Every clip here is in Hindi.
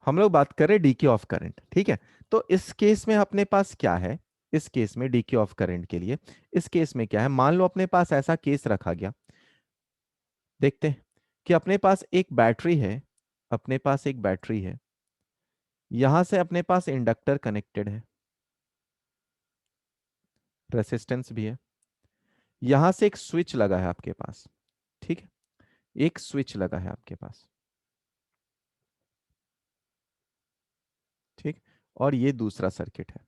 हम लोग बात कर रहे हैं डीके ऑफ करंट, ठीक है। तो इस केस में अपने पास क्या है, इस केस में डीके ऑफ करंट के लिए इस केस में क्या है, मान लो अपने पास ऐसा केस रखा गया। देखते हैं कि अपने पास एक बैटरी है, अपने पास एक बैटरी है, यहां से अपने पास इंडक्टर कनेक्टेड है, रेसिस्टेंस भी है, यहां से एक स्विच लगा है आपके पास, ठीक है, एक स्विच लगा है आपके पास, ठीक। और ये दूसरा सर्किट है,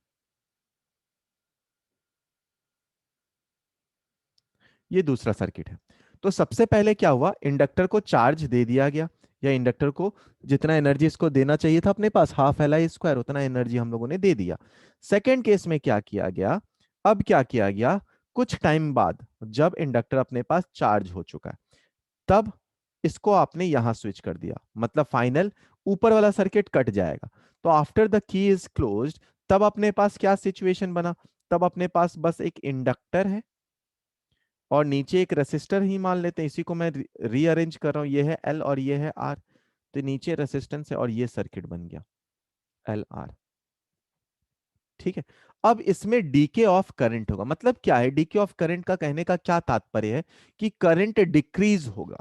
ये दूसरा सर्किट है। तो सबसे पहले क्या हुआ, इंडक्टर को चार्ज दे दिया गया, या इंडक्टर को जितना एनर्जी इसको देना चाहिए था अपने पास, हाफ एल आई स्क्वायर, उतना एनर्जी हम लोगों ने दे दिया। सेकेंड केस में क्या किया गया, अब क्या किया गया, कुछ टाइम बाद जब इंडक्टर अपने पास चार्ज हो चुका है, तब इसको आपने यहां स्विच कर दिया, मतलब फाइनल ऊपर वाला सर्किट कट जाएगा। तो after the key is closed, तब अपने पास क्या सिचुएशन बना, तब अपने पास बस एक इंडक्टर है और नीचे एक रेसिस्टर ही मान लेते हैं, इसी को मैं रीअरेंज कर रहा हूं, ये है एल और ये है आर। तो नीचे रेसिस्टेंस है और ये सर्किट बन गया एल आर, ठीक है। अब इसमें डीके ऑफ करंट होगा, मतलब क्या है, डीके ऑफ करंट का कहने का क्या तात्पर्य है कि करंट डिक्रीज होगा,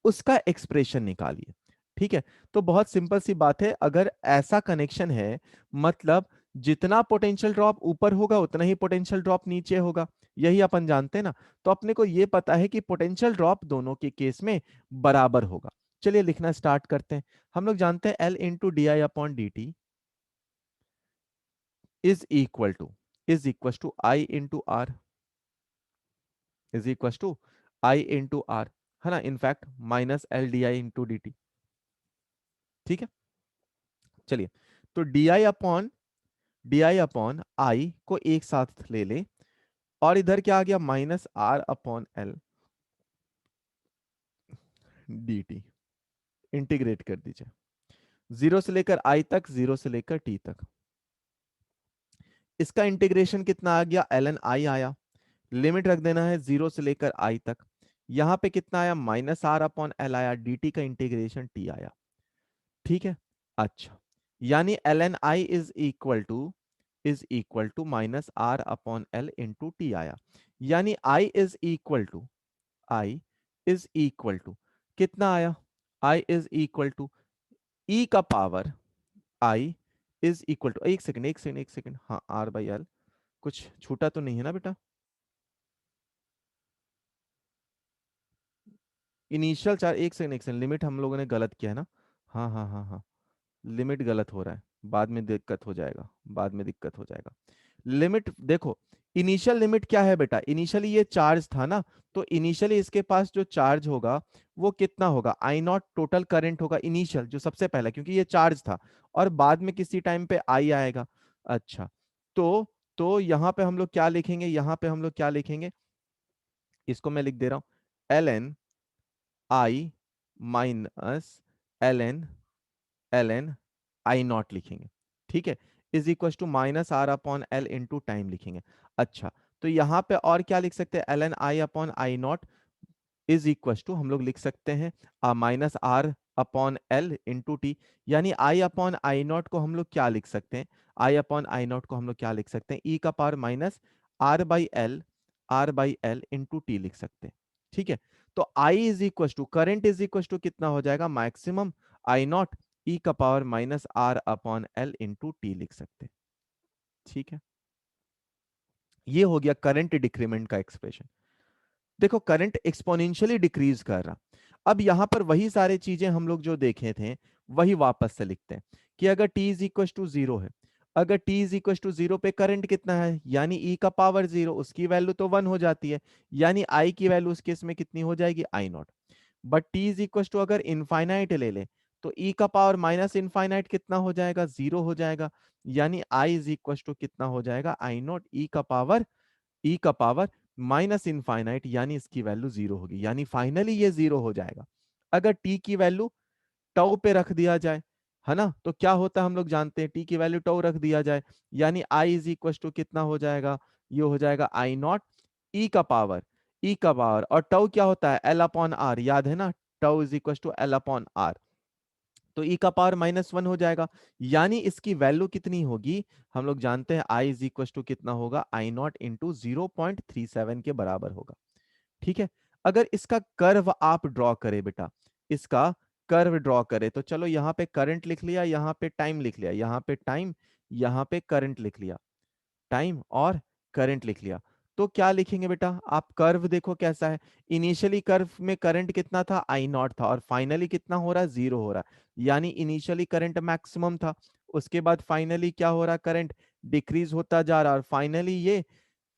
उसका एक्सप्रेशन निकालिए, ठीक है। तो बहुत सिंपल सी बात है, अगर ऐसा कनेक्शन है, मतलब जितना पोटेंशियल ड्रॉप ऊपर होगा उतना ही पोटेंशियल ड्रॉप नीचे होगा, यही अपन जानते हैं ना। तो अपने को यह पता है कि पोटेंशियल ड्रॉप दोनों के केस में बराबर होगा। चलिए लिखना स्टार्ट करते हैं। हम लोग जानते हैं L into D I upon D T is equal to I into R, is equal to I into R, है ना, in fact minus L D I into D T, ठीक है। चलिए, तो डी आई अपॉन आई को एक साथ ले ले, और इधर क्या आ गया, minus R upon L D T, integrate कर दीजिए, जीरो से लेकर आई तक, जीरो से लेकर टी तक। इसका इंटीग्रेशन कितना आ गया, एल एन आई आया, लिमिट रख देना है जीरो से लेकर आई तक। यहां पे कितना आया, माइनस आर अपॉन एल आया, डी का इंटीग्रेशन टी आया, ठीक है। अच्छा, यानी L N I is equal to minus R upon L into T आया, यानी आई इज इक्वल टू कितना आया, I is equal to E का power, I is equal to, एक सेकंड एक सेकंड एक सेकंड, हाँ, आर बाई एल, कुछ छूटा तो नहीं है ना बेटा, इनिशियल चार्ज, एक सेकंड लिमिट हम लोगों ने गलत किया है ना, हाँ हाँ हाँ हाँ, लिमिट गलत हो रहा है, बाद में दिक्कत हो जाएगा, बाद में दिक्कत हो जाएगा। लिमिट देखो, इनिशियल लिमिट क्या है बेटा, इनिशियली ये चार्ज था ना, तो इनिशियली इसके पास जो चार्ज होगा वो कितना होगा, आई नॉट टोटल करंट होगा इनिशियल, जो सबसे पहला, क्योंकि ये चार्ज था, और बाद में किसी टाइम पे आई आएगा। अच्छा, तो यहां पे हम लोग क्या लिखेंगे, यहां पे हम लोग क्या लिखेंगे, इसको मैं लिख दे रहा हूं, L N I minus L N I not लिखेंगे, ठीक है, is equal to minus R upon L into time लिखेंगे। अच्छा, तो यहां पे और क्या लिख सकते हैं, L N I upon I not is equal to हम लोग लिख सकते हैं minus R upon L into T, यानी आई अपॉन आई नॉट को हम लोग क्या लिख सकते हैं, आई अपॉन आई नॉट को हम लोग क्या लिख सकते हैं, ई का power minus R by L into t लिख सकते हैं, ठीक है। तो I is equal to current is equal to कितना हो जाएगा, मैक्सिमम आई नॉट ई का power minus R upon L into t लिख सकते हैं, ठीक है। ये हो गया करंट डिक्रीमेंट का एक्सप्रेशन। देखो, करंट एक्सपोनेंशियली डिक्रीज कर रहा, अब यहां पर वही सारी चीजें हम लोग जो देखे थे वही वापस से लिखते हैं कि अगर t is equal to zero है, अगर t is equal to zero पे करंट कितना है, यानी e का पावर जीरो, उसकी वैल्यू तो वन हो जाती है, यानी I की वैल्यू उस केस में कितनी हो जाएगी, I naught. But t is equal to अगर इनफाइनाइट ले ले, तो e का पावर माइनस इनफाइनाइट कितना हो जाएगा, जीरो हो जाएगा, यानी I इज इक्वल टू कितना हो जाएगा, आई नॉट ई का पावर माइनस इनफाइनाइट, यानी इसकी वैल्यू जीरो होगी, यानी फाइनली ये जीरो हो जाएगा। अगर टी की वैल्यू टाउ पे रख दिया जाए, है ना, तो क्या होता है हम लोग जानते हैं, टी की वैल्यू टाउ रख दिया जाए, यानी आई इज इक्वल टू कितना हो जाएगा, ये हो जाएगा आई नॉट ई का पावर, और टाउ क्या होता है, एल अपॉन आर, याद है ना, tau is equal to L upon R. तो ई का पावर -1 हो जाएगा, यानी इसकी वैल्यू कितनी होगी, हम लोग जानते हैं आई इज इक्वल टू कितना होगा, आई नॉट इंटू 0.37 के बराबर होगा। ठीक है, अगर इसका कर्व आप ड्रॉ करें बेटा, इसका कर्व ड्रॉ करें, तो चलो यहाँ पे करंट लिख लिया, यहाँ पे टाइम लिख लिया, यहाँ पे टाइम, यहाँ पे करंट लिख लिया, टाइम और करंट लिख लिया। तो क्या लिखेंगे बेटा, आप कर्व देखो कैसा है, इनिशियली कर्व में करंट कितना था, आई नॉट था, और फाइनली कितना हो रहा है, 0 हो रहा है, यानी इनिशियली करंट मैक्सिमम था, उसके बाद फाइनली क्या हो रहा है, करंट डिक्रीज होता जा रहा है, और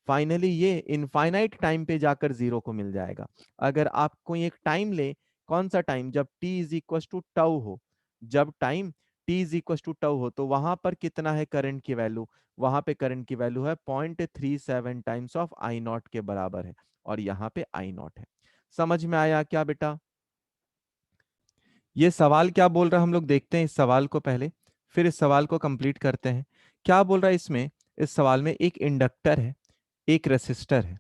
फाइनली ये इनफाइनाइट टाइम पे जाकर 0 को मिल जाएगा। अगर आप कोई एक टाइम ले, कौन सा टाइम, जब t is equal to tau हो, जब time t is equal to tau हो, तो वहां पर कितना है करंट की वैल्यू, वहां पे करंट की वैल्यू है 0.37 टाइम्स ऑफ आई नॉट के बराबर है, और यहाँ पे आई नॉट है। समझ में आया क्या बेटा? ये सवाल क्या बोल रहा है हम लोग देखते हैं इस सवाल को पहले, फिर इस सवाल को कंप्लीट करते हैं। क्या बोल रहा है इसमें, इस सवाल में एक इंडक्टर है, एक रेसिस्टर है,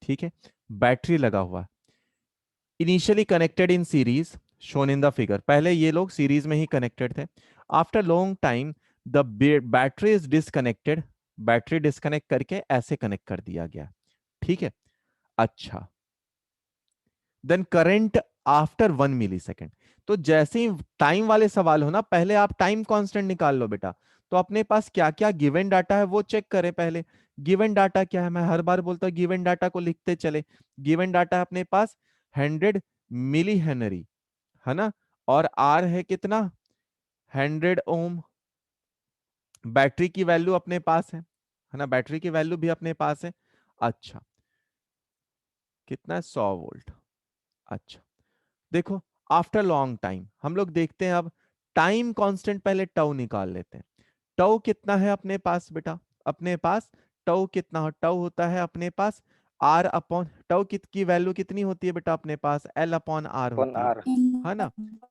ठीक है, बैटरी लगा हुआ है, initially connected in series shown in the figure, पहले ये लोग सीरीज में ही कनेक्टेड थे, after long time the battery is disconnected, battery disconnect करके ऐसे कनेक्ट कर दिया गया, ठीक है। अच्छा, देन करंट आफ्टर 1 मिली सेकेंड, तो जैसे ही टाइम वाले सवाल हो ना, पहले आप टाइम कांस्टेंट निकाल लो बेटा, तो अपने पास क्या क्या गिवन डाटा है वो चेक करें पहले। गिवन डाटा क्या है, मैं हर बार बोलता हूँ गिवन डाटा को लिखते चले। गिवन डाटा है अपने पास 100 मिली हेनरी, है ना, और आर है कितना, 100 ओम। बैटरी की वैल्यू अपने पास है ना, बैटरी की वैल्यू भी अपने पास है। अच्छा, कितना है, 100 वोल्ट। अच्छा, देखो आफ्टर लॉन्ग टाइम हम लोग देखते हैं, अब टाइम कांस्टेंट पहले टाउ निकाल लेते हैं। टाउ कितना है अपने पास बेटा, अपने पास टाउ कितना हो, टाउ होता है अपने पास आर अपॉन, टाउ की वैल्यू कितनी होती है बेटा अपने पास, एल अपॉन आर अपन होती आर। है ना,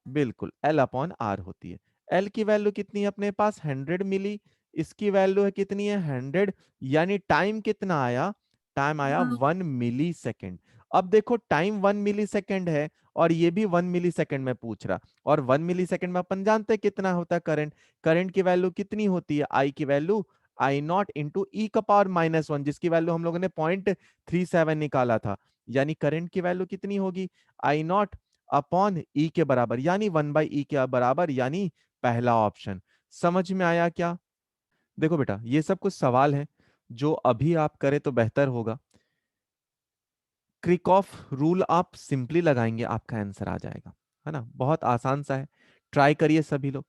बिल्कुल एल अपॉन आर होती है। एल की वैल्यू कितनी है अपने पास, 100 मिली, इसकी वैल्यू है कितनी है, 100, यानी टाइम कितना आया, टाइम आया 1 मिली सेकेंड। अब देखो टाइम 1 मिली सेकेंड है, और ये भी 1 मिली सेकेंड में पूछ रहा, और 1 मिली सेकेंड में अपन जानते हैं कितना होता है करंट, करंट की वैल्यू कितनी होती है, आई की वैल्यू आई नॉट इंटू ई का पावर -1, जिसकी वैल्यू हम लोगों ने 0.37 निकाला था, यानी करंट की वैल्यू कितनी होगी, आई नॉट अपॉन ई के बराबर, यानी 1/e के बराबर, यानी पहला ऑप्शन। समझ में आया क्या? देखो बेटा, ये सब कुछ सवाल है जो अभी आप करें तो बेहतर होगा। क्रिक ऑफ रूल आप सिंपली लगाएंगे, आपका आंसर आ जाएगा, है ना, बहुत आसान सा है, ट्राई करिए सभी लोग।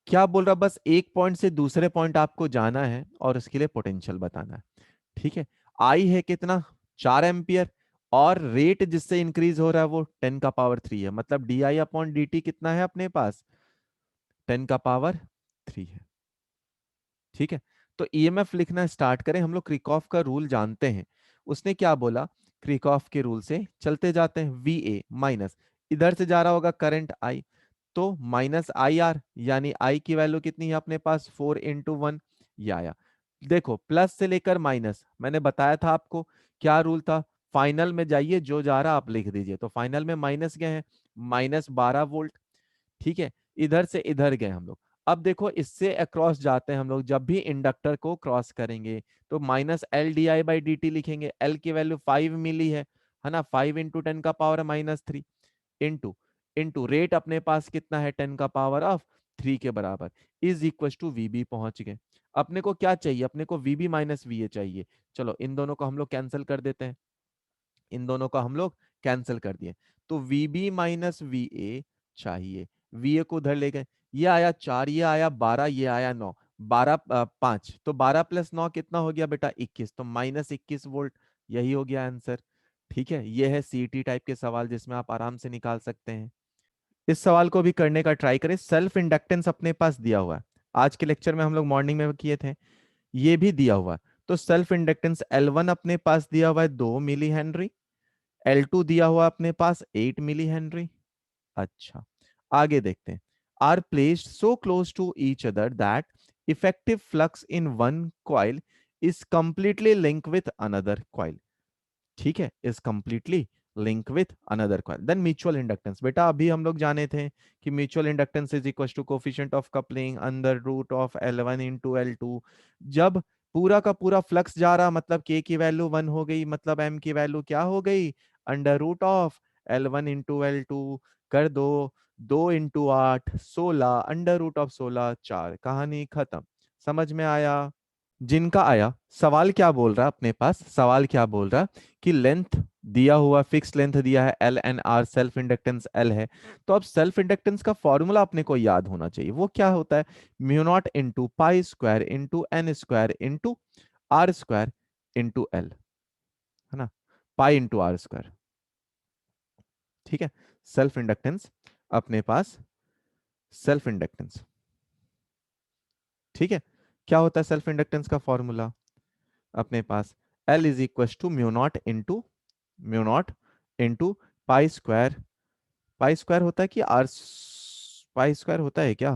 क्या बोल रहा, बस एक पॉइंट से दूसरे पॉइंट आपको जाना है और उसके लिए पोटेंशियल बताना है, ठीक है। आई है कितना, 4 एम्पियर, और रेट जिससे इंक्रीज हो रहा है वो 10 का पावर 3 है, मतलब D I upon D T कितना है अपने पास, 10 का पावर 3 है, ठीक है। तो ईएमएफ लिखना स्टार्ट करें, हम लोग क्रिकॉफ का रूल जानते हैं, उसने क्या बोला, क्रिकॉफ के रूल से चलते जाते हैं, वी ए माइनस, इधर से जा रहा होगा करंट आई, तो -IR, यानी आई की वैल्यू कितनी है अपने पास, 4 × 1, ये आया। देखो प्लस से लेकर माइनस, मैंने बताया था आपको क्या रूल था, फाइनल में जाइए, जो जा रहा आप लिख दीजिए, तो फाइनल में माइनस गए हैं, -12 वोल्ट, ठीक है, इधर से इधर गए हम लोग। अब देखो इससे अक्रॉस जाते हैं हम लोग, जब भी इंडक्टर को क्रॉस करेंगे तो -LdI/dt लिखेंगे, एल की वैल्यू 5 मिली है ना, 5 × 10 का पावर -3, इंटू इंटू रेट अपने पास कितना है, 10 का पावर 3 के बराबर, इज इक्वल टू वीबी, पहुंच गए। अपने को क्या चाहिए, अपने को वीबी माइनस वीए चाहिए, चलो इन दोनों को हम लोग कैंसिल कर देते हैं, इन दोनों का हम लोग कैंसिल कर दिए, तो वीबी माइनस वी ए चाहिए, वी ए को उधर ले गए, ये आया 4, ये आया 12, ये आया 9, 12 5, तो 12 + 9 कितना हो गया बेटा, 21, तो -21 वोल्ट, यही हो गया आंसर, ठीक है। ये है सीईटी टाइप के सवाल जिसमें आप आराम से निकाल सकते हैं। इस सवाल को भी करने का ट्राई करें, सेल्फ इंडक्टेंस अपने पास दिया हुआ है, आज के लेक्चर में हम लोग मॉर्निंग में किए थे, ये भी दिया हुआ है, तो सेल्फ इंडक्टेंस L1 अपने पास दिया हुआ है 2 मिली हेनरी, L2 दिया हुआ अपने पास 8 मिली हेनरी। अच्छा, आगे देखते हैं, are placed so close to each other that effective flux in one coil is completely link with another coil, ठीक है, is completely link with another coil. Then mutual inductance, बेटा अभी हम लोग जाने थे कि mutual inductance is equal to coefficient of coupling under root of L1 into L2। जब पूरा का पूरा फ्लक्स जा रहा, मतलब K की वैल्यू 1 हो गई, मतलब M की वैल्यू क्या हो गई, under root of L1 into L2 कर दो, 2 इंटू 8 16, अंडर रूट ऑफ 16 4, कहानी खत्म। समझ में आया? जिनका आया। सवाल क्या बोल रहा है अपने पास, सवाल क्या बोल रहा है कि लेंथ दिया हुआ, फिक्स लेंथ दिया है L and R, self inductance L है। तो अब सेल्फ इंडक्टेंस का फॉर्मूला अपने को याद होना चाहिए। वो क्या होता है, mu not into pi square into N square into R square into L, है ना, पाई इंटू आर स्क्वायर। ठीक है, सेल्फ इंडक्टेंस अपने पास, सेल्फ इंडक्टेंस, ठीक है, क्या होता है सेल्फ इंडक्टेंस का फॉर्मूला अपने पास, L is equal to mu not into pi square, pi square होता है कि आर, पाई स्क्वायर होता है क्या,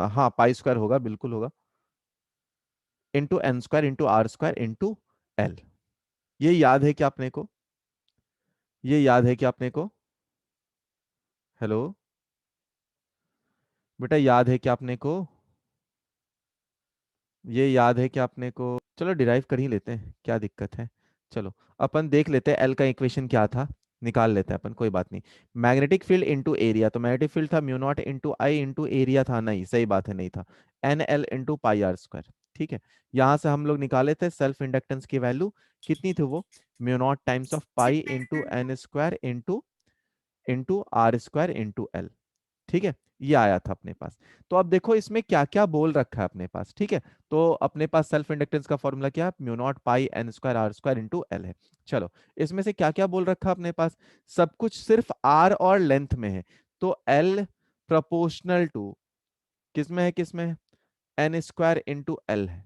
हाँ पाई स्क्वायर होगा, बिल्कुल होगा, into N square into R square into L. ये याद है क्या अपने को, ये याद है क्या अपने को, हेलो बेटा, याद है क्या अपने को, ये याद है क्या अपने को, चलो डिराइव कर ही लेते हैं, क्या दिक्कत है। चलो अपन देख लेते हैं एल का इक्वेशन क्या था, निकाल लेते हैं अपन, कोई बात नहीं। मैग्नेटिक फील्ड इंटू एरिया, तो मैग्नेटिक फील्ड था mu not into I into area था, नहीं सही बात है, नहीं था, N L into pi R square. ठीक है, यहां से हम लोग निकाले थे सेल्फ इंडक्टेंस की वैल्यू, कितनी थी वो, mu not times of pi into N square into into R square into L. ठीक है, ये आया था अपने पास। तो अब देखो इसमें क्या क्या बोल रखा है अपने पास, ठीक है। तो अपने पास सेल्फ इंडक्टेंस का फॉर्मूला क्या है, mu not pi N square R square into L है। चलो इसमें से क्या क्या बोल रखा है अपने पास, सब कुछ सिर्फ आर और लेंथ में है, तो एल प्रोपोर्शनल टू किस में है, किस में है, एन स्क्वायर इंटू एल है।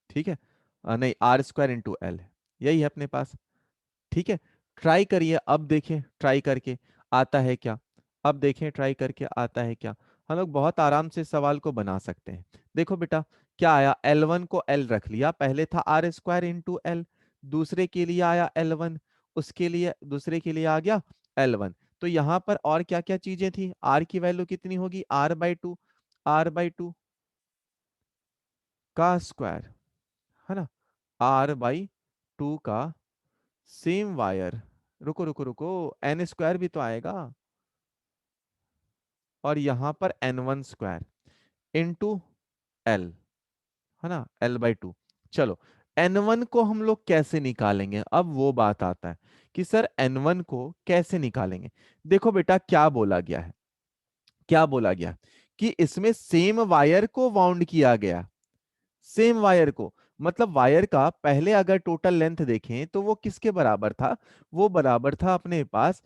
ठीक है, नहीं आर स्क्वायर इंटू एल है, यही है अपने पास। ठीक है, ट्राई करिए, अब देखें ट्राई करके आता है क्या, अब देखें ट्राई करके आता है क्या। हम लोग बहुत आराम से सवाल को बना सकते हैं। देखो बेटा क्या आया, L1 को L रख लिया, पहले था आर स्क्वायर इंटू एल, दूसरे के लिए आया L1, उसके लिए दूसरे के लिए आ गया L1। तो यहाँ पर और क्या क्या चीजें थी, आर की वैल्यू कितनी होगी, R/2, R/2 का स्क्वायर, है ना, R/2 का सेम वायर, रुको रुको रुको, एन स्क्वायर भी तो आएगा, और यहां पर N1 स्क्वायर इंटू एल, है ना, L/2। चलो N1 को हम लोग कैसे निकालेंगे, अब वो बात आता है कि सर N1 को कैसे निकालेंगे। देखो बेटा क्या बोला गया है, क्या बोला गया है कि इसमें सेम वायर को वाउंड किया गया, सेम वायर को, मतलब वायर का पहले अगर टोटल लेंथ देखें तो वो किसके बराबर था, वो बराबर था अपने पास,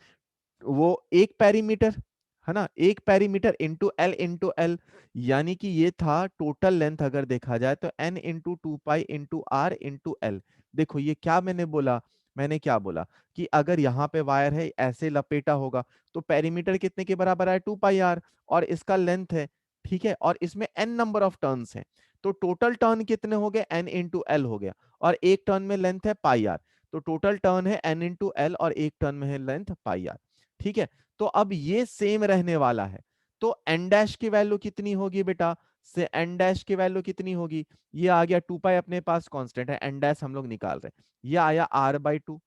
वो एक पेरीमीटर, है ना, एक पेरीमीटर इंटू एल, यानी कि ये था टोटल लेंथ, अगर देखा जाए तो N into 2 pi into R into L. देखो ये क्या मैंने बोला, मैंने क्या बोला कि अगर यहाँ पे वायर है ऐसे लपेटा होगा, तो पेरीमीटर कितने के बराबर है, 2 पाई आर, और इसका लेंथ है, ठीक है, और इसमें एन नंबर ऑफ टर्न्स है, तो टोटल टर्न कितने हो गए, एन इंटू एल हो गया, और एक टर्न में लेंथ है पाई आर, तो टोटल टर्न है एन इंटू एल, और एक टर्न में है लेंथ पाई आर। ठीक है, तो अब ये सेम रहने वाला है, तो एन डैश की वैल्यू कितनी होगी बेटा, से एन डैश की वैल्यू कितनी होगी, ये आ गया 2 पाई अपने पास कांस्टेंट है, एन डैश हम लोग निकाल रहे हैं, ये आया R/2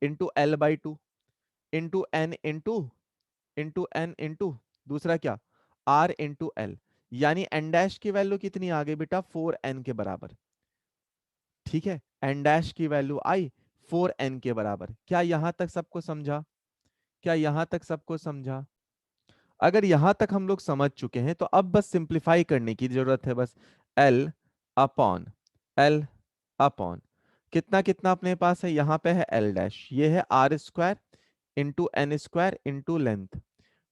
into L/2 into N into N into दूसरा क्या, आर इंटू एल, यानी एन डैश की वैल्यू कितनी आ गई बेटा, 4n के बराबर। ठीक है, एन डैश की वैल्यू आई 4n के बराबर। क्या यहां तक सबको समझा, क्या यहां तक सबको समझा, अगर यहां तक हम लोग समझ चुके हैं तो अब बस सिंप्लीफाई करने की जरूरत है, बस एल अपॉन एल अपॉन कितना कितना अपने पास है, यहाँ पे है एल डैश, ये है R square into N square into length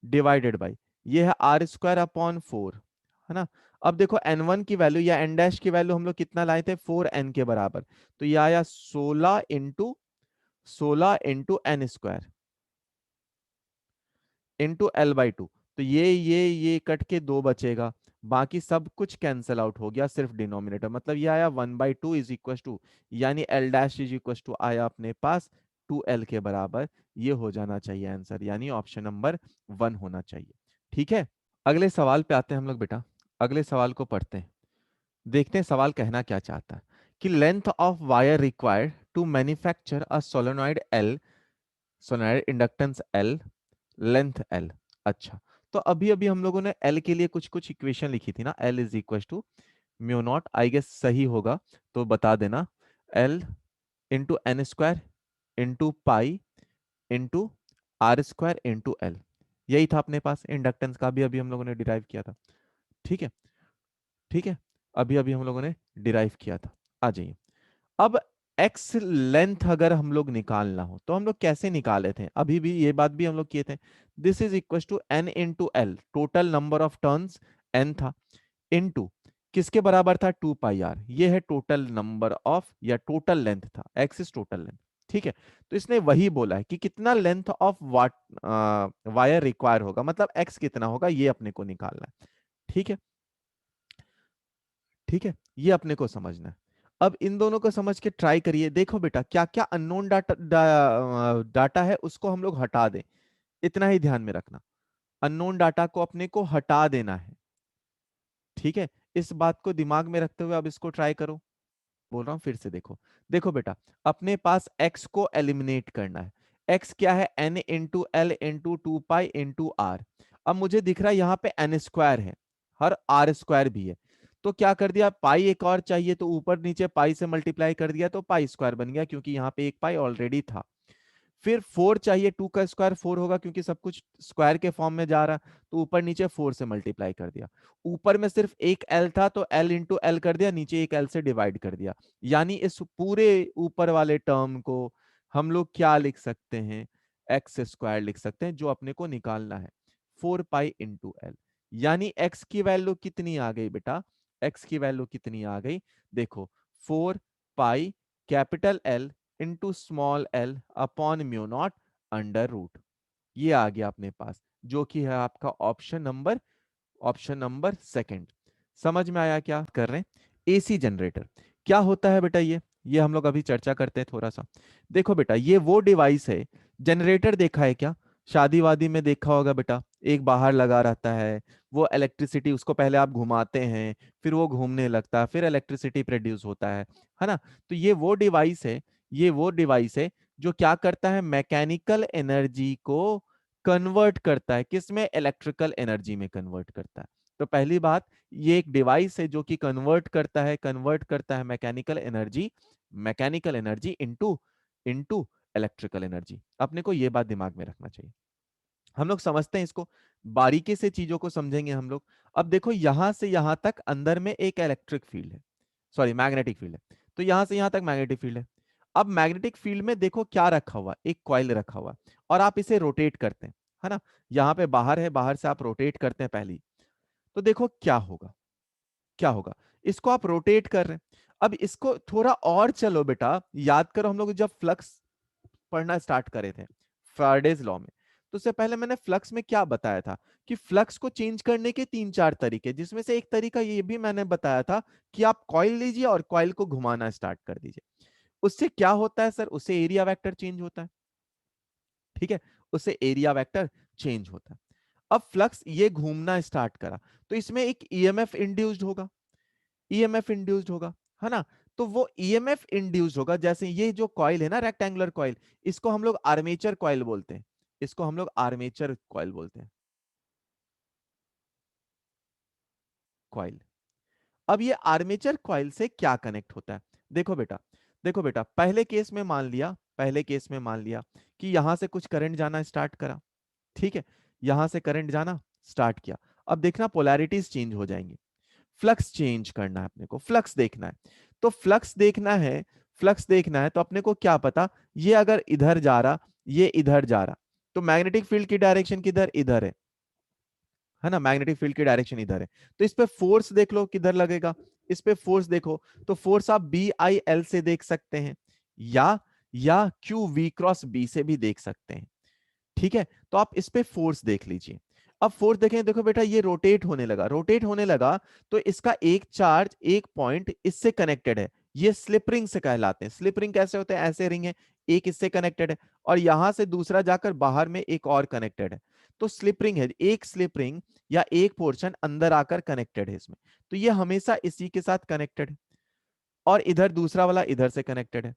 divided by, ये है आर स्क्वायर अपॉन 4, है ना। अब देखो N1 की वैल्यू या एन डैश की वैल्यू हम लोग कितना लाए थे, 4n के बराबर, तो ये आया 16 into N square into L/2, तो ये कट के 2 बचेगा, बाकी सब कुछ कैंसल आउट हो गया, सिर्फ डिनोमिनेटर, मतलब ये आया 1/2 इज इक्वल टू, यानी L dash is equal to आया अपने पास 2l के बराबर। ये हो जाना चाहिए आंसर, यानी ऑप्शन नंबर 1 होना चाहिए। ठीक है, अगले सवाल पे आते हैं हम लोग बेटा। अगले सवाल को पढ़ते हैं, देखते हैं सवाल कहना क्या चाहता है। कि length of wire required to manufacture a solenoid L, solenoid inductance L, length L. अच्छा, तो अभी अभी हम लोगों ने एल के लिए कुछ कुछ इक्वेशन लिखी थी ना, L is equal to mu not, I guess सही होगा तो बता देना, L into N square into pi into R square into L. यही था अपने पास, इंडक्टेंस का भी अभी हम लोगों ने डिराइव किया था। ठीक है, ठीक है, अभी अभी हम लोगों ने डिराइव किया था। आ जाइए, अब एक्स लेंथ अगर हम लोग निकालना हो तो हम लोग कैसे निकाले थे, अभी भी ये बात भी हम लोग किए थे। This is equal to N into L, total number of turns N था, इनटू किसके बराबर था, 2 पाई आर, ये है टोटल नंबर ऑफ या टोटल लेंथ था, एक्स इज टोटल लेंथ। ठीक है, तो इसने वही बोला है कि कितना length of what wire require होगा, मतलब एक्स कितना होगा, ये अपने को निकालना है। ठीक है, ठीक है, ये अपने को समझना है। अब इन दोनों को समझ के ट्राई करिए, देखो बेटा क्या क्या अननोन डाटा है उसको हम लोग हटा दें, इतना ही ध्यान में रखना, अननोन डाटा को अपने को हटा देना है। ठीक है, इस बात को दिमाग में रखते हुए अब इसको ट्राई करो, बोल रहा हूं फिर से, देखो देखो बेटा, अपने पास x को एलिमिनेट करना है। x क्या है, n into L into 2 pi into R. अब मुझे दिख रहा है यहाँ पे n स्क्वायर है, हर r स्क्वायर भी है, तो क्या कर दिया, पाई एक और चाहिए तो ऊपर नीचे पाई से मल्टीप्लाई कर दिया तो पाई स्क्वायर बन गया, क्योंकि यहाँ पे एक पाई ऑलरेडी था। फिर 4 चाहिए, 2 का स्क्वायर 4 होगा क्योंकि सब कुछ स्क्वायर के फॉर्म में जा रहा, तो ऊपर नीचे 4 से मल्टीप्लाई कर दिया। ऊपर में सिर्फ एक एल था तो एल इंटू एल कर दिया, नीचे एक एल से डिवाइड कर दिया, यानी इस पूरे ऊपर वाले टर्म को हम लोग क्या लिख सकते हैं, एक्स स्क्वायर लिख सकते हैं, जो अपने को निकालना है 4 पाई इंटू एल। यानी एक्स की वैल्यू कितनी आ गई बेटा, एक्स की वैल्यू कितनी आ गई, देखो 4 pi capital L into small L upon mu not under root, ये आ गया अपने पास, जो कि है आपका ऑप्शन नंबर सेकंड। समझ में आया क्या कर रहे हैं। एसी जनरेटर क्या होता है बेटा, ये हम लोग अभी चर्चा करते हैं थोड़ा सा। देखो बेटा, ये वो डिवाइस है, जनरेटर देखा है क्या, शादी वादी में देखा होगा बेटा, एक बाहर लगा रहता है, वो इलेक्ट्रिसिटी, उसको पहले आप घुमाते हैं, फिर वो घूमने लगता है, फिर इलेक्ट्रिसिटी प्रोड्यूस होता है ना। तो ये वो डिवाइस है, ये वो डिवाइस है जो क्या करता है, मैकेनिकल एनर्जी को कन्वर्ट करता है, किसमें, इलेक्ट्रिकल एनर्जी में कन्वर्ट करता है। तो पहली बात, ये एक डिवाइस है जो कि कन्वर्ट करता है mechanical energy into into electrical energy. अपने को ये बात दिमाग में रखना चाहिए, हम लोग समझते हैं इसको, बारीकी से चीजों को समझेंगे हम लोग। अब देखो यहां से यहां तक अंदर में एक इलेक्ट्रिक फील्ड है, सॉरी मैग्नेटिक फील्ड है, तो यहां से यहां तक मैग्नेटिक फील्ड है। अब मैग्नेटिक फील्ड में देखो क्या रखा हुआ, एक कॉइल रखा हुआ, और आप इसे रोटेट करते हैं, है ना, यहाँ पे बाहर है, बाहर से आप रोटेट करते हैं पहली, तो देखो क्या होगा, क्या होगा, इसको आप रोटेट कर रहे हैं। अब इसको थोड़ा और चलो बेटा, याद करो हम लोग जब फ्लक्स पढ़ना स्टार्ट करे थे फैराडेज लॉ में, तो उससे पहले मैंने फ्लक्स में क्या बताया था, कि फ्लक्स को चेंज करने के 3-4 तरीके, जिसमें से एक तरीका ये भी मैंने बताया था कि आप कॉइल लीजिए और कॉइल को घुमाना स्टार्ट कर दीजिए। उससे क्या होता है सर, उससे एरिया वेक्टर चेंज होता है। ठीक है, उससे एरिया वेक्टर चेंज होता है। अब फ्लक्स ये घूमना स्टार्ट करा, तो इसमें एक ईएमएफ इंड्यूस्ड होगा, ईएमएफ इंड्यूस्ड होगा, है ना। तो वो ईएमएफ इंड्यूस्ड होगा, जैसे ये जो कॉइल है ना, रेक्टेंगुलर कॉइल, इसको हम लोग आर्मेचर कॉइल बोलते हैं, इसको हम लोग आर्मेचर कॉइल बोलते हैं, कॉइल। अब ये आर्मेचर कॉइल से क्या कनेक्ट होता है, देखो बेटा, देखो बेटा, पहले केस में मान लिया कि यहां से कुछ करंट जाना स्टार्ट करा, ठीक है, यहां से करंट जाना स्टार्ट किया। अब देखना पोलैरिटीज चेंज हो जाएंगी, फ्लक्स चेंज करना है अपने को, फ्लक्स देखना है, तो फ्लक्स देखना है तो अपने को क्या पता, ये अगर इधर जा रहा, ये इधर जा रहा, तो मैग्नेटिक फील्ड की डायरेक्शन किधर, इधर है ना, मैग्नेटिक फील्ड की डायरेक्शन इधर है, तो इस पे फोर्स देख लो किधर लगेगा, इस पे फोर्स देखो, तो फोर्स आप बी आई एल से देख सकते हैं, या क्यू वी क्रॉस बी से भी देख सकते हैं। ठीक है, तो आप इस पे फोर्स देख लीजिए। अब फोर्स देखें, देखो बेटा ये रोटेट होने लगा, रोटेट होने लगा तो इसका एक चार्ज एक पॉइंट इससे कनेक्टेड है, ये स्लिप रिंग से कहलाते हैं। स्लिप रिंग कैसे होते हैं, ऐसे रिंग है, एक इससे कनेक्टेड है और यहां से दूसरा जाकर बाहर में एक और कनेक्टेड है। तो स्लिप रिंग है, एक स्लिप रिंग या एक पोर्शन अंदर आकर कनेक्टेड है इसमें, तो ये हमेशा इसी के साथ कनेक्टेड है और इधर दूसरा वाला इधर से कनेक्टेड है।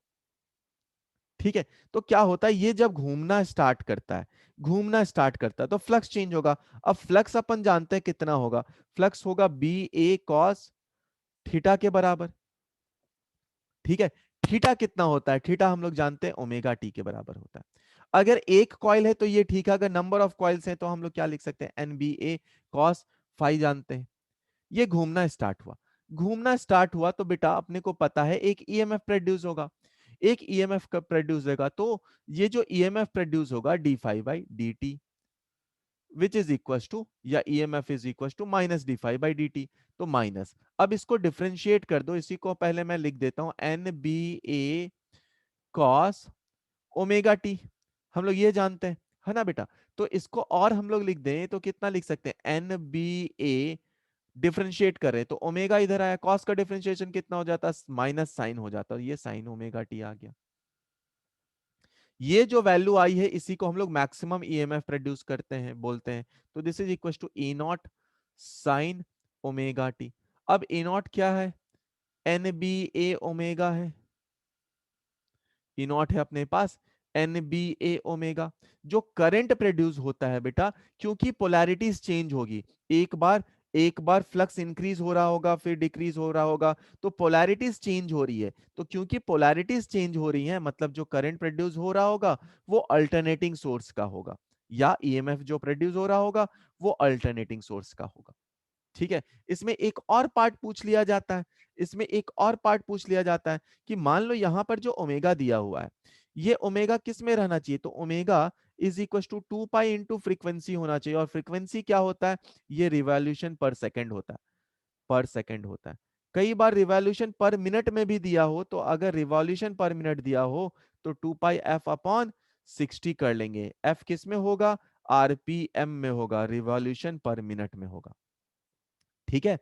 ठीक है, तो क्या होता है, ये जब घूमना स्टार्ट करता है, घूमना स्टार्ट करता है तो फ्लक्स चेंज होगा। अब फ्लक्स अपन जानते हैं कितना होगा, फ्लक्स होगा बी ए कॉस थीटा के बराबर। ठीक है, थीटा कितना होता है, थीटा हम लोग जानते हैं ओमेगा टी के बराबर होता है। अगर एक कॉइल है तो ये ठीक है, अगर नंबर ऑफ कॉइल्स हैं तो हम लोग क्या लिख सकते हैं, एन बी ए कॉस फाई जानते हैं। ये घूमना स्टार्ट हुआ, घूमना स्टार्ट हुआ तो बेटा अपने को पता है एक ईएमएफ प्रोड्यूस होगा, एक ईएमएफ कब प्रोड्यूस होगा, तो ये जो ईएमएफ प्रोड्यूस होगा d phi by D t which is equal to, या EMF is equal to minus D phi by D T, तो माइनस। अब इसको डिफ्रेंशिएट कर दो, इसी को पहले मैं लिख देता हूं एन बी ए कॉस ओमेगा टी, हम लोग ये जानते हैं, है ना बेटा। तो इसको और हम लोग लिख दें तो कितना लिख सकते हैं, एन बी ए डिफरेंशिएट कर रहे हैं तो ओमेगा इधर आया, कॉस का डिफरेंशिएशन कितना हो जाता, माइनस साइन हो जाता, ये साइन ओमेगा टी आ गया। ये जो वैल्यू आई है इसी को हम लोग मैक्सिमम ईएमएफ प्रोड्यूस करते हैं, बोलते हैं। तो this is equal to A not sine omega T. अब ए नॉट क्या है, एन बी ए ओमेगा है, ई नॉट है अपने पास एन बी ए ओमेगा। जो करंट प्रोड्यूस होता है बेटा, क्योंकि पोलैरिटीज चेंज होगी, एक बार फ्लक्स इंक्रीज हो रहा होगा फिर डिक्रीज हो रहा होगा, तो पोलैरिटीज चेंज हो रही है, तो क्योंकि पोलैरिटीज चेंज हो रही है मतलब जो करंट प्रोड्यूस हो रहा होगा वो अल्टरनेटिंग सोर्स का होगा, या ईएमएफ जो प्रोड्यूस हो रहा होगा वो अल्टरनेटिंग सोर्स का होगा। ठीक है, इसमें एक और पार्ट पूछ लिया जाता है, इसमें एक और पार्ट पूछ लिया जाता है कि मान लो यहां पर जो ओमेगा दिया हुआ है, ये ओमेगा किस में रहना चाहिए, तो omega is equal to two pi into frequency होना चाहिए, और फ्रीक्वेंसी क्या होता है, ये रिवॉल्यूशन पर सेकंड होता है, पर सेकंड होता है। कई बार रिवॉल्यूशन पर मिनट में भी दिया हो, तो अगर रिवॉल्यूशन पर मिनट दिया हो तो टू पाई एफ अपॉन 60 कर लेंगे, एफ किस में होगा, आरपीएम में होगा, रिवॉल्यूशन पर मिनट में होगा। ठीक है,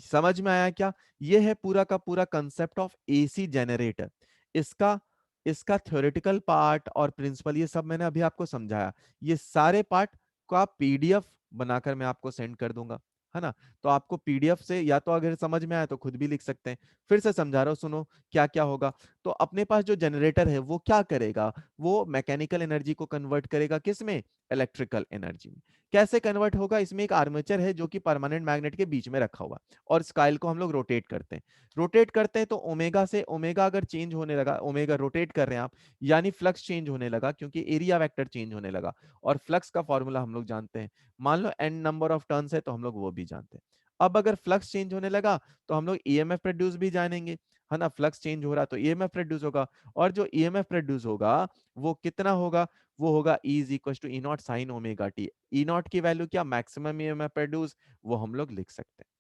समझ में आया क्या, ये है पूरा का पूरा कंसेप्ट ऑफ एसी जनरेटर। इसका इसका थ्योरेटिकल पार्ट और प्रिंसिपल ये सब मैंने अभी आपको समझाया, ये सारे पार्ट का पीडीएफ बनाकर मैं आपको सेंड कर दूंगा, है ना। तो आपको पीडीएफ से या तो अगर समझ में आया तो खुद भी लिख सकते हैं, फिर से समझा रहा हूं, सुनो क्या क्या होगा। तो अपने पास जो जनरेटर है वो क्या करेगा, वो मैकेनिकल एनर्जी को कन्वर्ट करेगा किस में, इलेक्ट्रिकल एनर्जी में। कैसे कन्वर्ट होगा, इसमें एक आर्मेचर है जो कि परमानेंट मैग्नेट के बीच में रखा हुआ, और इस कॉइल को हम लोग रोटेट करते हैं, रोटेट करते हैं तो ओमेगा से ओमेगा अगर चेंज होने लगा, ओमेगा रोटेट कर रहे हैं आप, यानी फ्लक्स चेंज होने लगा क्योंकि एरिया वेक्टर चेंज होने लगा, और फ्लक्स का फॉर्मूला हम लोग जानते हैं, मान लो एन नंबर ऑफ टर्न्स है तो हम लोग वो भी जानते हैं। अब अगर फ्लक्स चेंज होने लगा तो हम लोग ईएमएफ प्रोड्यूस भी जानेंगे, है ना, फ्लक्स चेंज हो रहा तो ईएमएफ प्रोड्यूस होगा, और जो ईएमएफ प्रोड्यूस होगा वो कितना होगा, वो होगा E is equal to E not sine omega T. E not की वैल्यू क्या, मैक्सिमम ईएमएफ प्रोड्यूस, वो हम लोग लिख सकते हैं।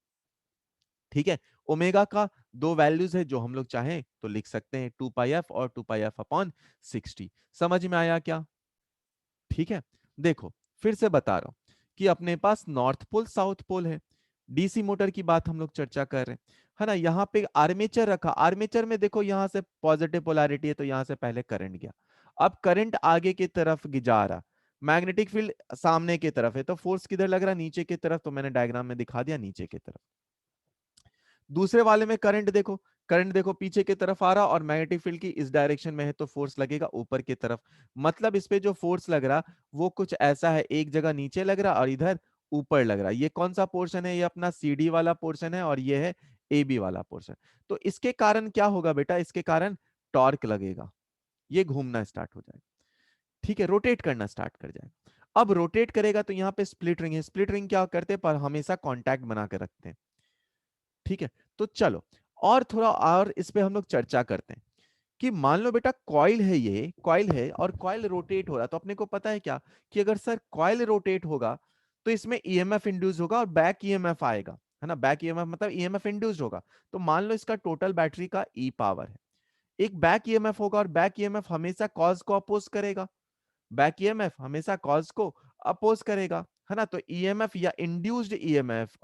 ठीक है, ओमेगा का दो वैल्यूज है, जो हम लोग चाहें तो लिख सकते हैं, टू पाई एफ और टू पाई एफ अपॉन 60। समझ में आया क्या, ठीक है। देखो फिर से बता रहा हूं कि अपने पास नॉर्थ पोल साउथ पोल है, डीसी मोटर की बात हम लोग चर्चा कर रहे हैं, है ना। यहाँ पे आर्मेचर रखा, आर्मेचर में देखो यहाँ से पॉजिटिव पोलैरिटी है तो यहाँ से पहले करंट गया, अब करंट आगे की तरफ जा रहा, मैग्नेटिक फील्ड सामने की तरफ है तो फोर्स किधर लग रहा, नीचे की तरफ, तो मैंने डायग्राम में दिखा दिया नीचे की तरफ। दूसरे वाले में करंट देखो, करंट देखो पीछे की तरफ आ रहा और मैग्नेटिक फील्ड की इस डायरेक्शन में है तो फोर्स लगेगा ऊपर की तरफ, मतलब इस पे जो फोर्स लग रहा वो कुछ ऐसा है, एक जगह नीचे लग रहा और इधर ऊपर लग रहा। ये कौन सा पोर्शन है, ये अपना सी डी वाला पोर्शन है और ये है ए बी वाला पोर्शन। तो इसके कारण क्या होगा बेटा, इसके कारण टॉर्क लगेगा, ये घूमना स्टार्ट हो जाएगा, ठीक है, रोटेट करना स्टार्ट कर जाएगा। अब रोटेट करेगा तो यहाँ पे स्प्लिट रिंग है, स्प्लिट रिंग क्या करते हैं, पर हमेशा कॉन्टैक्ट बना के रखते हैं। ठीक है, तो चलो और थोड़ा और इस पे हम लोग चर्चा करते हैं कि मान लो बेटा कॉइल है, ये कॉइल है और कॉइल रोटेट हो रहा, तो अपने को पता है क्या कि अगर सर कॉइल रोटेट होगा तो इसमें ईएमएफ इंड्यूस होगा और बैक ईएमएफ आएगा, है ना, बैक ईएमएफ मतलब ईएमएफ इंड्यूस्ड होगा। तो मान लो इसका टोटल बैटरी का ई पावर है, एक बैक ईएमएफ होगा और बैक ईएमएफ हमेशा कॉज को अपोज करेगा, बैक ईएमएफ हमेशा कॉज को अपोज करेगा, है ना। तो ईएमएफ या इंड्यूस्ड ईएमएफ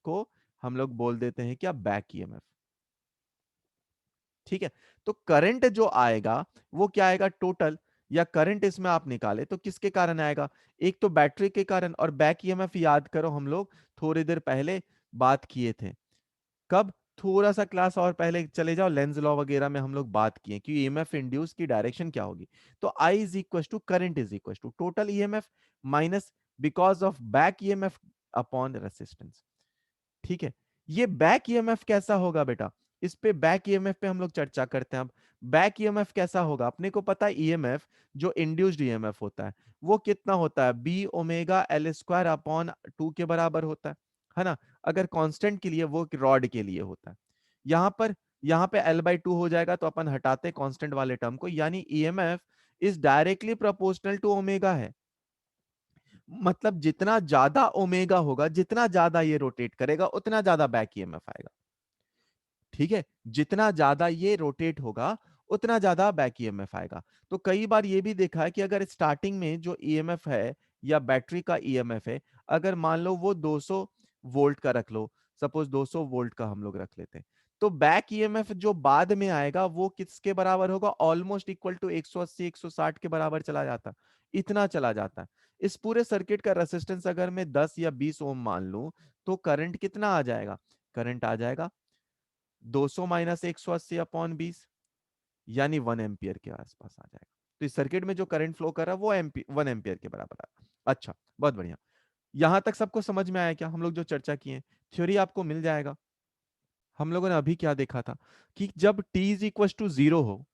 को हम लोग बोल देते हैं क्या, बैक ईएमएफ। ठीक है। तो करंट जो आएगा वो क्या आएगा, टोटल, या करंट इसमें आप निकाले तो किसके कारण आएगा, एक तो बैटरी के कारण, और बैक ईएमएफ याद करो हम लोग थोड़ी देर पहले बात किए थे। कब, थोड़ा सा क्लास और पहले चले जाओ, लेंज लॉ वगैरह में हम लोग बात किए कि ईएमएफ इंड्यूस की डायरेक्शन क्या होगी। तो I is equal to current is equal to total EMF minus because of back EMF upon resistance. ठीक है। ये बैक ईएमएफ कैसा होगा बेटा, इस पे बैक ईएमएफ पे हम लोग चर्चा करते हैं अब। बैक ईएमएफ कैसा होगा, अपने को पता है ईएमएफ जो इंड्यूस्ड ईएमएफ होता है वो कितना होता है, B omega L square upon 2 के बराबर होता है ना। अगर कांस्टेंट के लिए, वो रॉड के लिए होता है। यहाँ पर, यहाँ पे L/2 हो जाएगा तो अपन हटाते कांस्टेंट वाले टर्म को, यानी EMF is directly proportional to omega है। मतलब जितना ज्यादा ओमेगा होगा, जितना ज्यादा ये रोटेट करेगा उतना ज्यादा बैक ईएमएफ आएगा। ठीक है, जितना ज्यादा ये रोटेट होगा उतना ज्यादा बैक ईएमएफ आएगा। तो कई बार ये भी देखा है कि अगर स्टार्टिंग में जो ईएमएफ है या बैटरी का ईएमएफ है, अगर मान लो वो 200 वोल्ट का रख लो, सपोज 200 वोल्ट का हम लोग रख लेते हैं, तो बैक ईएमएफ जो बाद में आएगा वो किसके बराबर होगा, ऑलमोस्ट इक्वल टू 180 160 के बराबर चला जाता, इतना चला जाता है। इस पूरे सर्किट का रेसिस्टेंस अगर मैं 10 या 20 ओम मान लूं, तो करंट कितना आ जाएगा, करंट आ जाएगा 200 माइनस 180 अपॉन 20, यानी 1 एम्पियर के आसपास आ जाएगा। तो इस सर्किट में जो करंट फ्लो कर रहा है वो 1 एम्पियर के बराबर आ। अच्छा, बहुत बढ़िया। यहां तक सबको समझ में आया क्या, हम लोग जो चर्चा किए, थ्योरी आपको मिल जाएगा। हम लोगों ने अभी क्या देखा था कि जब t is equal to zero हो,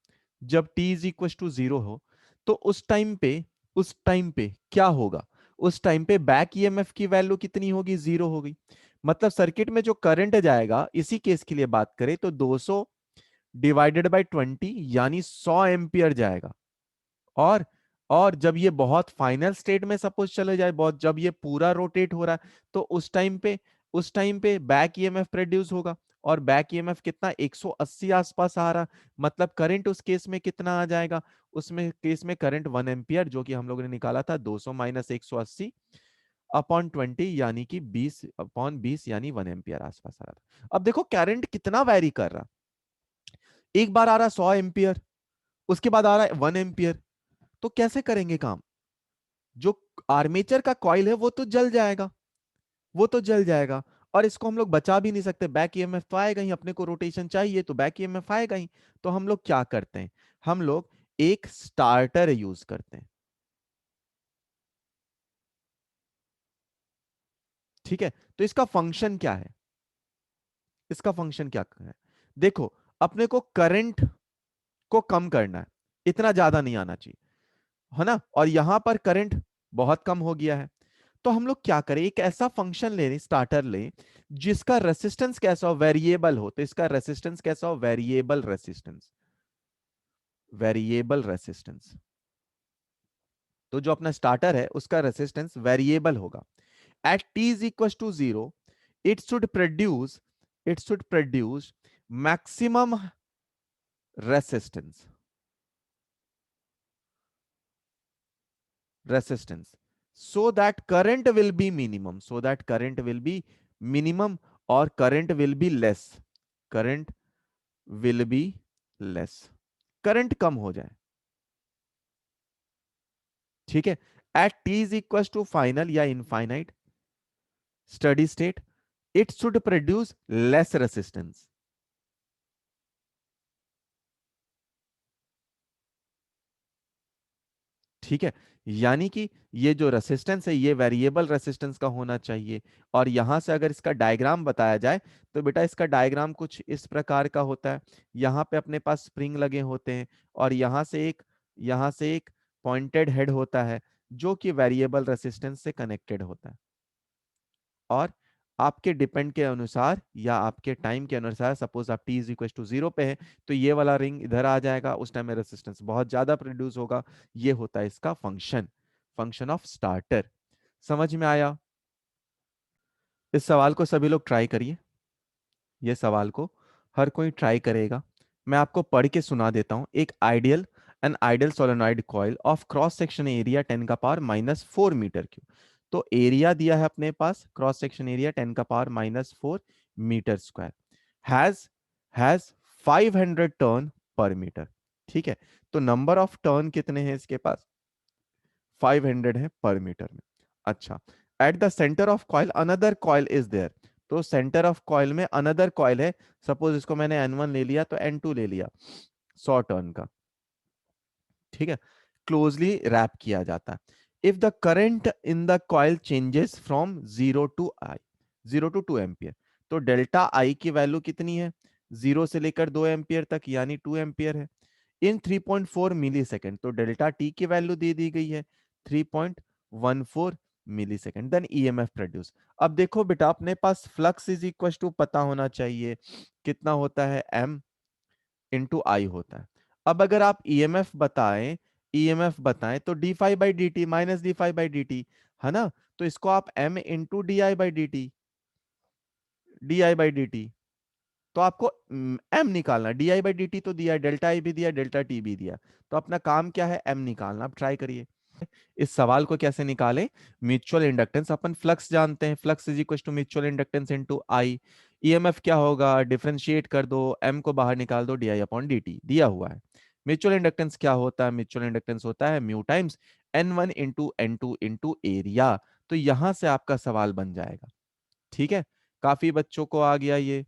जब t is equal to zero हो, तो उस टाइम पे क्या होगा, उस टाइम पे बैक ईएमएफ की वैल्यू कितनी होगी, जीरो होगी। मतलब सर्किट में जो करंट जाएगा, इसी केस के लिए बात करें तो 200 डिवाइडेड बाय 20 यानी 100 एम्पियर जाएगा। और और जब ये बहुत फाइनल स्टेट में सपोज चले जाए, बहुत जब ये पूरा रोटेट हो रहा है, तो उस टाइम पे बैक ईएमएफ प्रोड्यूस होगा। और बैक ईएमएफ कितना, 180 आसपास आ रहा, मतलब करंट उस केस में कितना आ जाएगा, उसमें केस में करंट 1 एम्पियर, जो कि हम लोगों ने निकाला था 200 माइनस 180 अपॉन 20 यानी कि 20 अपॉन 20 यानी 1 एम्पियर आसपास आ रहा था। अब देखो करंट कितना वैरी कर रहा, एक बार आ रहा 100 एम्पियर, उसके बाद आ रहा है 1 एम्पियर। तो कैसे करेंगे काम, जो आर्मेचर का कॉइल है वो तो जल जाएगा, वो तो जल जाएगा। और इसको हम लोग बचा भी नहीं सकते, बैक ईएमएफ तो आएगा ही, अपने को रोटेशन चाहिए तो बैक ईएमएफ आएगा ही। तो हम लोग क्या करते हैं, हम लोग एक स्टार्टर यूज करते हैं। ठीक है। तो इसका फंक्शन क्या है, इसका फंक्शन क्या है, देखो, अपने को करंट को कम करना है, इतना ज्यादा नहीं आना चाहिए, है ना। और यहां पर करंट बहुत कम हो गया है, तो हम लोग क्या करें, एक ऐसा फंक्शन ले, स्टार्टर ले, जिसका रेसिस्टेंस कैसा हो, वेरिएबल हो। तो इसका रेसिस्टेंस कैसा हो, वेरिएबल रेसिस्टेंस, वेरिएबल रेसिस्टेंस। तो जो अपना स्टार्टर है उसका रेसिस्टेंस वेरिएबल होगा। At t is equal to zero, it should produce, it should produce maximum resistance, resistance, so that current will be minimum, so that current will be minimum, or current will be less, current will be less, current कम हो जाए। ठीक है। At t is equal to final या infinite steady state, it should produce less resistance. ठीक है, यानी कि ये जो रेसिस्टेंस है ये वेरिएबल रेसिस्टेंस का होना चाहिए। और यहां से अगर इसका डायग्राम बताया जाए तो बेटा इसका डायग्राम कुछ इस प्रकार का होता है। यहाँ पे अपने पास स्प्रिंग लगे होते हैं, और यहाँ से एक पॉइंटेड हेड होता है जो कि वेरिएबल रेसिस्टेंस से कनेक्टेड होता है। और आपके डिपेंड के अनुसार या आपके टाइम के अनुसार, सपोज आप t is equal to zero पे है, तो ये वाला रिंग इधर आ जाएगा, उस टाइम में रेसिस्टेंस बहुत ज्यादा प्रोड्यूस होगा। ये होता है इसका फंक्शन, फंक्शन ऑफ स्टार्टर। समझ में आया। इस सवाल को सभी लोग ट्राई करिए, ये सवाल को हर कोई ट्राई करेगा। मैं आपको पढ़ के सुना देता हूं, एक ideal an idle solenoid coil of cross section area 10⁻⁻⁴ metre cube. तो एरिया दिया है अपने पास, cross section area 10⁻⁻⁴ metre square, has has 500 turn per metre. ठीक है, तो नंबर ऑफ टर्न कितने हैं इसके पास, 500 है पर मीटर में। अच्छा, at the centre of coil another coil is there. तो सेंटर ऑफ कॉइल में अनदर कॉइल है, सपोज इसको मैंने N1 ले लिया तो N2 ले लिया 100 टर्न का। ठीक है, क्लोजली रैप किया जाता है। If the current in the coil changes from 0 to 2 ampere, तो डेल्टा आई की वैल्यू कितनी है, 0 से लेकर 2 एम्पियर तक, यानी 2 एम्पियर है। इन 3.4 मिली सेकेंड, तो डेल्टा टी की वैल्यू दे दी गई है 3.14 milli second. Then EMF produce. अब देखो बेटा, अपने पास फ्लक्स इज इक्वल टू पता होना चाहिए, कितना होता है, एम इंटू आई होता है। अब अगर आप ईएमएफ बताएं तो D phi by D T minus D phi by D T, है ना। तो इसको आप M into D I by D T, D I by D T, तो आपको एम निकालना। D I by D T तो दिया है, डेल्टा आई भी दिया, डेल्टा टी भी दिया, तो अपना काम क्या है, एम निकालना। आप ट्राई करिए इस सवाल को कैसे निकालें। म्यूचुअल इंडक्टेंस, अपन फ्लक्स जानते हैं, flux is equal to mutual inductance into I. EMF क्या होगा, डिफरेंशिएट कर दो, एम को बाहर निकाल दो, D I upon D T दिया हुआ है। म्यूचुअल इंडक्टेंस क्या होता है, म्यूचुअल इंडक्टेंस होता है mu times N1 into N2 into area. तो यहां से आपका सवाल बन जाएगा। ठीक है, काफी बच्चों को आ गया ये।